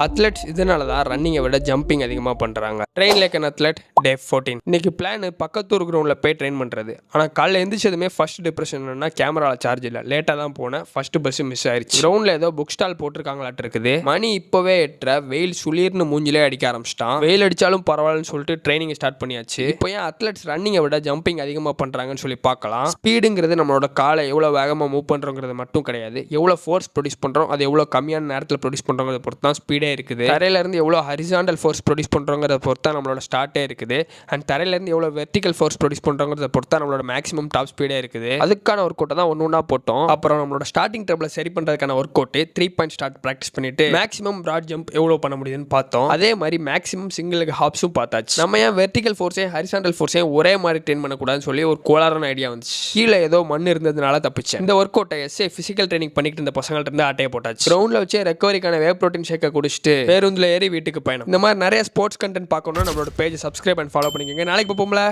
Athletes இதனால தான் ரன்னிங்கை விட ஜம்பிங் அதிகமாக பண்ணுறாங்க. ட்ரெயின் லைக் அன் அத்லெட் டே 14. இன்னைக்கு பிளான் பக்கத்தூர் கிரவுண்டில் போய் ட்ரெயின் பண்ணுறது. ஆனால் காலையில் எந்திரிச்சதுமே ஃபர்ஸ்ட் டிப்ரெஷன் என்னன்னா கேமராவில் சார்ஜ் இல்லை. லேட்டாக தான் போனேன். ஃபர்ஸ்ட் பஸ் மிஸ் ஆயிடுச்சு. கிரவுண்டில் ஏதோ புக் ஸ்டால் போட்டிருக்காங்களாட்டு இருக்குது. மணி இப்போவே எட்டுற வெயில் சுளீர்னு மூஞ்சிலே அடிக்க ஆரம்பிச்சிட்டான். வெயில் அடித்தாலும் பரவாயில்லன்னு சொல்லிட்டு ட்ரைனிங் ஸ்டார்ட் பண்ணியாச்சு. இப்போ ஏன் அத்லெட்ஸ் ரன்னிங்கை விட ஜம்பிங் அதிகமாக பண்ணுறாங்கன்னு சொல்லி பார்க்கலாம். ஸ்பீடுங்கிறது நம்மளோட காலை எவ்வளோ வேகமாக மூவ் பண்ணுறோங்கிறது மட்டும் கிடையாது. எவ்வளோ ஃபோர்ஸ் ப்ரொடியூஸ் பண்ணுறோம், அது எவ்வளோ கம்மியான நேரத்தில் ப்ரொடியூஸ் பண்ணுறோங்கிறத பொறுத்து தான் ஸ்பீடே இருக்குது. தரையிலேருந்து எவ்வளோ ஹரிசாண்டல் ஃபோர்ஸ் ப்ரொடியூஸ் பண்ணுறோங்கிறத பொறுத்து தான் நம்மளோட ஸ்டார்ட்டே இருக்குது. அண்ட் தரையிலேருந்து எவ்வளோ வெர்டிகல் ஃபோர்ஸ் ப்ரொடியூஸ் பண்ணுறோங்கிறத பொறுத்து தான் நம்மளோட மேக்ஸிமம் டாப் ஸ்பீடே இருக்குது. அதுக்கான ஒர்க் அவுட்டை தான் ஒன்று போட்டோம். அப்புறம் நம்மளோட ஸ்டார்டிங் ட்ரபிளை சரி பண்ணுறதுக்கான work out 3 point start practice பண்ணிட்டு மேக்ஸிமம் ப்ராட் ஜம்ப் எவ்வளோ பண்ண முடியுதுன்னு பார்த்தோம். அதே மாதிரி மேக்ஸிமம் சிங்கிள் ஹாப்ஸும் பார்த்தாச்சு. நம்ம ஏன் வெர்டிகல் ஃபோர்ஸையும் ஹரிசாண்டல் ஃபோர்ஸையும் ஒரே மாதிரி ட்ரெயின் பண்ணக்கூடாதுன்னு சொல்லி ஒரு கோளாறான ஐடியா வந்துச்சு. கீழே ஏதோ மண் இருந்ததுனால தப்பிச்சேன். இந்த ஒர்க் அவுட்டை ஃபிசிக்கல் ட்ரைனிங் பண்ணிட்டு இருந்த பசங்கள்ட்ட இருந்து ஆட்டையை போட்டாச்சு. கிரவுண்டில் வச்சு ரெக்கவரிக்கான வே ப்ரோட்டீன் ஷேக்கை குடிச்சிட்டு பேருந்துல ஏறி வீட்டுக்கு பயணம். இந்த மாதிரி நிறைய ஸ்போர்ட்ஸ் கண்டென்ட் பார்க்கணும்னா நம்மளோட பேஜ் சப்ஸ்கிரைப் அண்ட் ஃபாலோ பண்ணிக்கோங்க. நாளைக்கு பார்ப்போம்ல.